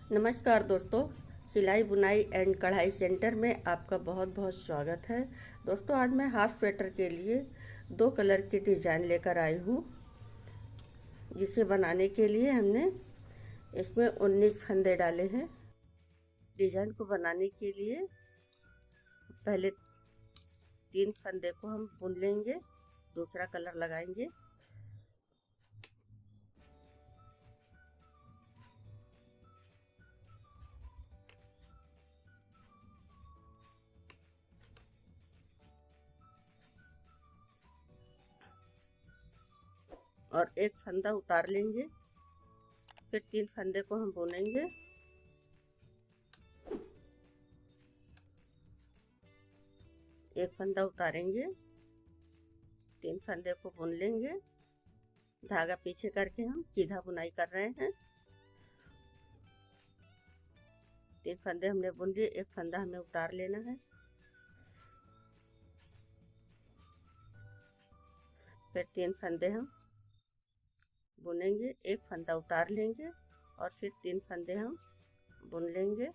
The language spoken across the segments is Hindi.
नमस्कार दोस्तों, सिलाई बुनाई एंड कढ़ाई सेंटर में आपका बहुत बहुत स्वागत है। दोस्तों, आज मैं हाफ स्वेटर के लिए दो कलर की डिज़ाइन लेकर आई हूँ, जिसे बनाने के लिए हमने इसमें 19 फंदे डाले हैं। डिज़ाइन को बनाने के लिए पहले 3 फंदे को हम बुन लेंगे, दूसरा कलर लगाएंगे। और एक फंदा उतार लेंगे, फिर 3 फंदे को हम बुनेंगे। एक फंदा उतारेंगे, 3 फंदे को बुन लेंगे। धागा पीछे करके हम सीधा बुनाई कर रहे हैं। 3 फंदे हमने बुन लिए, एक फंदा हमें उतार लेना है। फिर 3 फंदे हम बुनेंगे, एक फंदा उतार लेंगे और फिर 3 फंदे हम बुन लेंगे।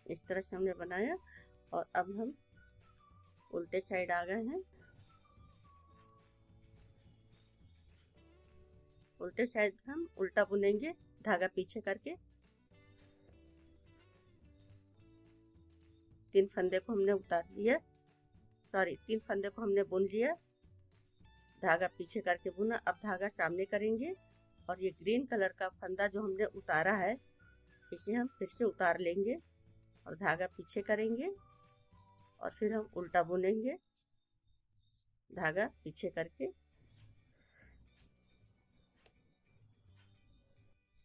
इस तरह से हमने बनाया और अब हम उल्टे साइड आ गए हैं। उल्टे साइड हम उल्टा बुनेंगे, धागा पीछे करके। 3 फंदे को हमने उतार लिया, 3 फंदे को हमने बुन लिया, धागा पीछे करके बुना। अब धागा सामने करेंगे और ये ग्रीन कलर का फंदा जो हमने उतारा है, इसे हम फिर से उतार लेंगे और धागा पीछे करेंगे और फिर हम उल्टा बुनेंगे, धागा पीछे करके।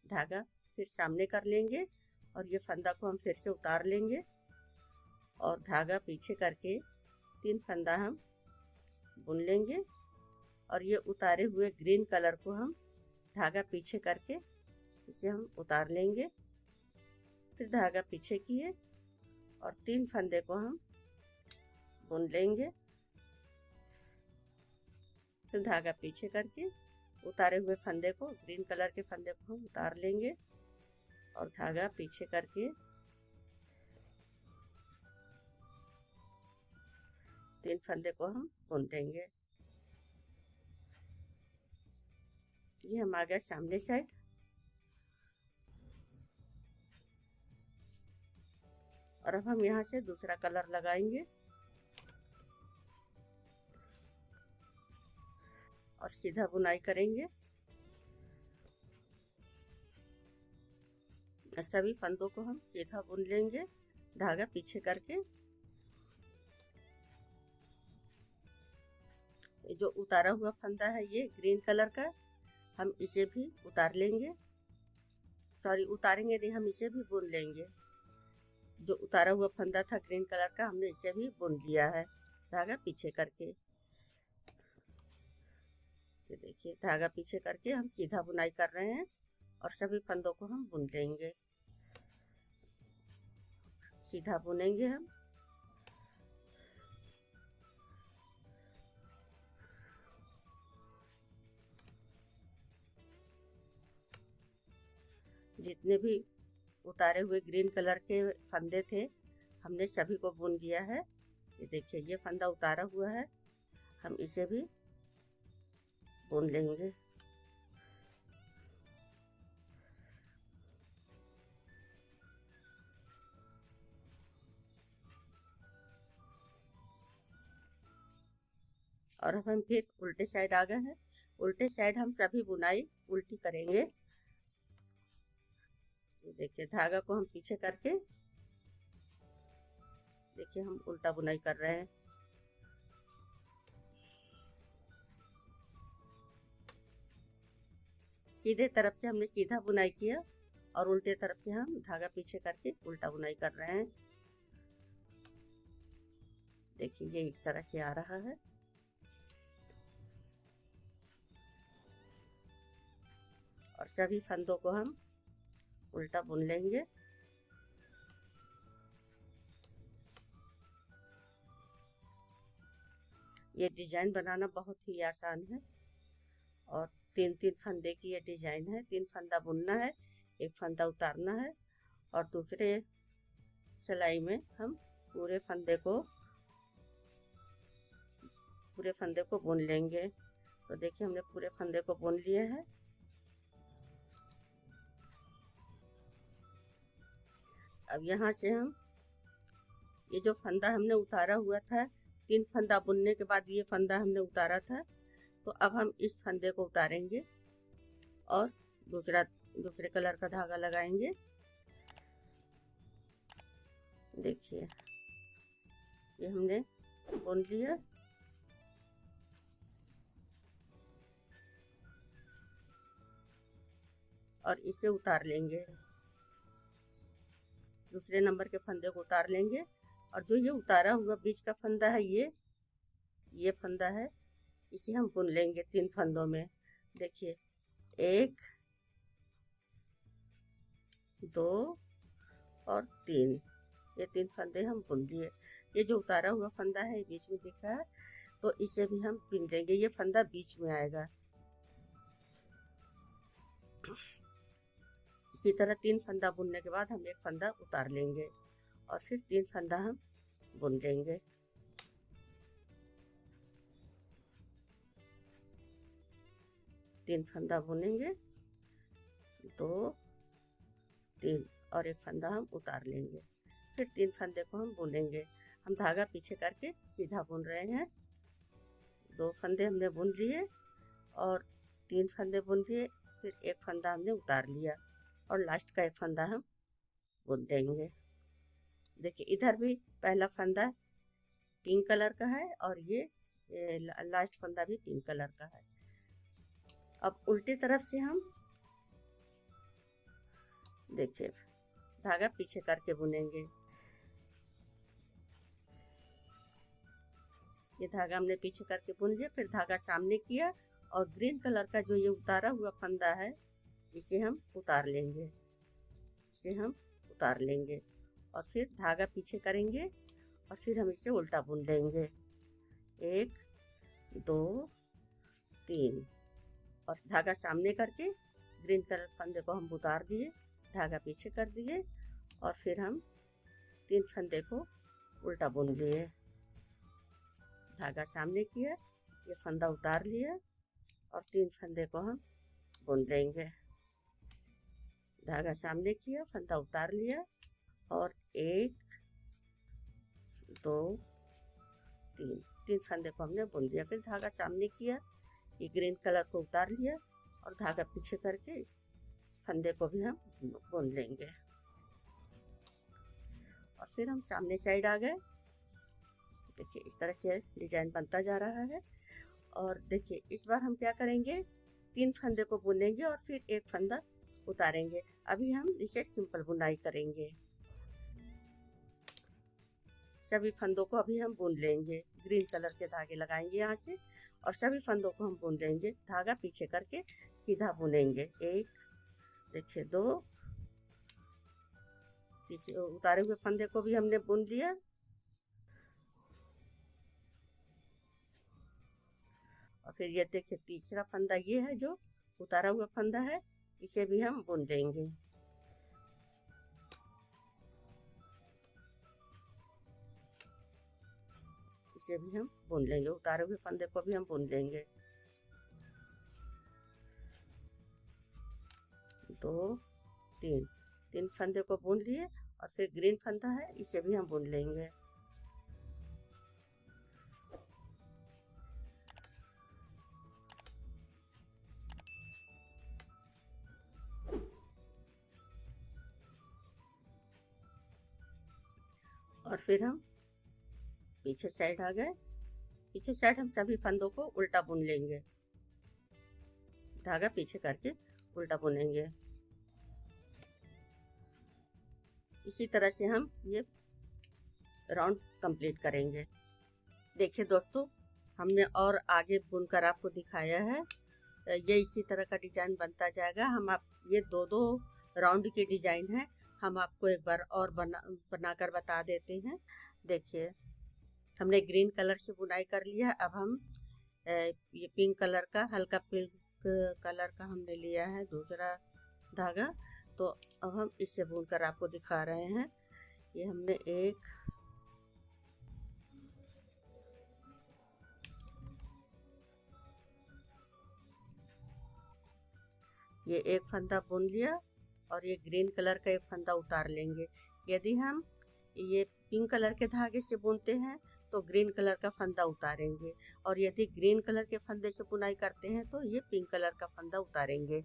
धागा फिर सामने कर लेंगे और ये फंदा को हम फिर से उतार लेंगे और धागा पीछे करके 3 फंदा हम बुन लेंगे और ये उतारे हुए ग्रीन कलर को हम धागा पीछे करके इसे हम उतार लेंगे। फिर धागा पीछे किए और 3 फंदे को हम बुन लेंगे। फिर धागा पीछे करके उतारे हुए फंदे को, ग्रीन कलर के फंदे को हम उतार लेंगे और धागा पीछे करके 3 फंदे को हम बुन देंगे। ये हम आ गए सामने साइड। और अब हम यहाँ से दूसरा कलर लगाएंगे और सीधा बुनाई करेंगे। सभी फंदों को हम सीधा बुन लेंगे, धागा पीछे करके। जो उतारा हुआ फंदा है ये ग्रीन कलर का, हम इसे भी उतार लेंगे। उतारेंगे नहीं, हम इसे भी बुन लेंगे। जो उतारा हुआ फंदा था ग्रीन कलर का, हमने इसे भी बुन लिया है, धागा पीछे करके। ये देखिए, धागा पीछे करके हम सीधा बुनाई कर रहे हैं और सभी फंदों को हम बुन लेंगे, सीधा बुनेंगे हम। जितने भी उतारे हुए ग्रीन कलर के फंदे थे, हमने सभी को बुन लिया है। ये देखिए, ये फंदा उतारा हुआ है, हम इसे भी बुन लेंगे। और अब हम फिर उल्टे साइड आ गए हैं। उल्टे साइड हम सभी बुनाई उल्टी करेंगे। देखिए, धागा को हम पीछे करके, देखिए हम उल्टा बुनाई कर रहे हैं। सीधे तरफ से हमने सीधा बुनाई किया और उल्टे तरफ से हम धागा पीछे करके उल्टा बुनाई कर रहे हैं। देखिए, ये इस तरह से आ रहा है। और सभी फंदों को हम उल्टा बुन लेंगे। ये डिजाइन बनाना बहुत ही आसान है और तीन तीन फंदे की ये डिजाइन है। 3 फंदा बुनना है, 1 फंदा उतारना है और दूसरे सिलाई में हम पूरे फंदे को बुन लेंगे। तो देखिए हमने पूरे फंदे को बुन लिए हैं। अब यहाँ से हम ये जो फंदा हमने उतारा हुआ था, 3 फंदा बुनने के बाद ये फंदा हमने उतारा था, तो अब हम इस फंदे को उतारेंगे और दूसरे कलर का धागा लगाएंगे। देखिए ये हमने बुन लिया। और इसे उतार लेंगे, दूसरे नंबर के फंदे को उतार लेंगे। और जो ये उतारा हुआ बीच का फंदा है, ये फंदा है, इसे हम बुन लेंगे 3 फंदों में। देखिए 1 2 और 3, ये 3 फंदे हम बुन लिए। ये जो उतारा हुआ फंदा है बीच में दिख रहा है, तो इसे भी हम बुन लेंगे। ये फंदा बीच में आएगा। इसी तरह 3 फंदा बुनने के बाद हम 1 फंदा उतार लेंगे और फिर 3 फंदा हम बुन लेंगे। तीन फंदा बुनेंगे, 2 3 और 1 फंदा हम उतार लेंगे। फिर 3 फंदे को हम बुनेंगे। हम धागा पीछे करके सीधा बुन रहे हैं। 2 फंदे हमने बुन लिए और 3 फंदे बुन लिए, फिर 1 फंदा हमने उतार लिया और लास्ट का 1 फंदा हम बुन देंगे। देखिए इधर भी पहला फंदा पिंक कलर का है और ये लास्ट फंदा भी पिंक कलर का है। अब उल्टी तरफ से हम देखिए धागा पीछे करके बुनेंगे। ये धागा हमने पीछे करके बुन लिया, फिर धागा सामने किया और ग्रीन कलर का जो ये उतारा हुआ फंदा है, इसे हम उतार लेंगे और फिर धागा पीछे करेंगे और फिर हम इसे उल्टा बुन लेंगे। 1 2 3 और धागा सामने करके ग्रीन कलर फंदे को हम उतार दिए, धागा पीछे कर दिए और फिर हम 3 फंदे को उल्टा बुन लिए। धागा सामने किया, ये फंदा उतार लिया और 3 फंदे को हम बुन लेंगे। धागा सामने किया, फंदा उतार लिया और 1 2 3 फंदे को हमने बुन लिया। फिर धागा सामने किया, ये ग्रीन कलर को उतार लिया और धागा पीछे करके इस फंदे को भी हम बुन लेंगे और फिर हम सामने साइड आ गए। देखिए इस तरह से डिजाइन बनता जा रहा है। और देखिए इस बार हम क्या करेंगे, 3 फंदे को बुनेंगे और फिर 1 फंदा उतारेंगे। अभी हम इसे सिंपल बुनाई करेंगे। सभी फंदों को अभी हम बुन लेंगे। ग्रीन कलर के धागे लगाएंगे यहाँ से और सभी फंदों को हम बुन लेंगे। धागा पीछे करके सीधा बुनेंगे। 1 देखिए 2, तीसरे उतारे हुए फंदे को भी हमने बुन लिया और फिर ये देखिए तीसरा फंदा ये है जो उतारा हुआ फंदा है, इसे भी हम बुन लेंगे। इसे भी हम बुन लेंगे, उतारे हुए फंदे को भी हम बुन लेंगे। 2 3 फंदे को बुन लिए और फिर ग्रीन फंदा है, इसे भी हम बुन लेंगे। और फिर हम पीछे साइड आ गए। पीछे साइड हम सभी फंदों को उल्टा बुन लेंगे। धागा पीछे करके उल्टा बुनेंगे। इसी तरह से हम ये राउंड कंप्लीट करेंगे। देखिए दोस्तों, हमने और आगे बुनकर आपको दिखाया है। ये इसी तरह का डिजाइन बनता जाएगा। ये दो राउंड की डिजाइन है। हम आपको एक बार और बनाकर बता देते हैं। देखिए हमने ग्रीन कलर से बुनाई कर लिया। अब हम ये पिंक कलर का, हल्का पिंक कलर का हमने लिया है दूसरा धागा। तो अब हम इससे बुनकर आपको दिखा रहे हैं। ये हमने एक फंदा बुन लिया और ये ग्रीन कलर का एक फंदा उतार लेंगे। यदि हम ये पिंक कलर के धागे से बुनते हैं तो ग्रीन कलर का फंदा उतारेंगे, और यदि ग्रीन कलर के फंदे से बुनाई करते हैं तो ये पिंक कलर का फंदा उतारेंगे।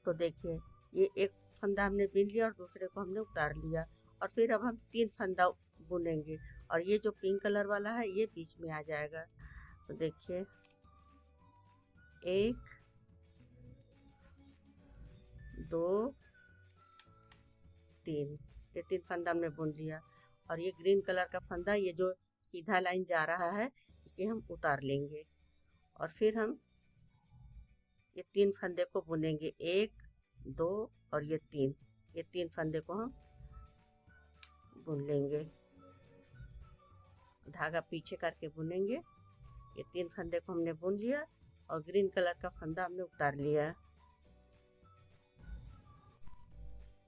तो देखिए, ये एक फंदा हमने बुन लिया और दूसरे को हमने उतार लिया, और फिर अब हम 3 फंदा बुनेंगे, और ये जो पिंक कलर वाला है ये बीच में आ जाएगा। तो देखिए, 1 2 3, ये 3 फंदा हमने बुन लिया, और ये ग्रीन कलर का फंदा, ये जो सीधा लाइन जा रहा है इसे हम उतार लेंगे, और फिर हम ये 3 फंदे को बुनेंगे, 1 2 और ये 3 फंदे को हम बुन लेंगे। धागा पीछे करके बुनेंगे। ये 3 फंदे को हमने बुन लिया और ग्रीन कलर का फंदा हमने उतार लिया।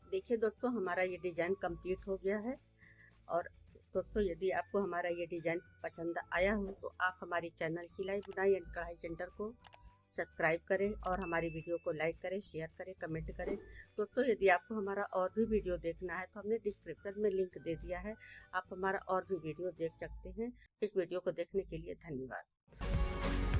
देखिए दोस्तों, हमारा ये डिजाइन कंप्लीट हो गया है। और दोस्तों, यदि आपको हमारा ये डिजाइन पसंद आया हो तो आप हमारे चैनल सिलाई बुनाई एंड कढ़ाई सेंटर को सब्सक्राइब करें, और हमारी वीडियो को लाइक करें, शेयर करें, कमेंट करें। दोस्तों, यदि आपको हमारा और भी वीडियो देखना है तो हमने डिस्क्रिप्शन में लिंक दे दिया है, आप हमारा और भी वीडियो देख सकते हैं। इस वीडियो को देखने के लिए धन्यवाद।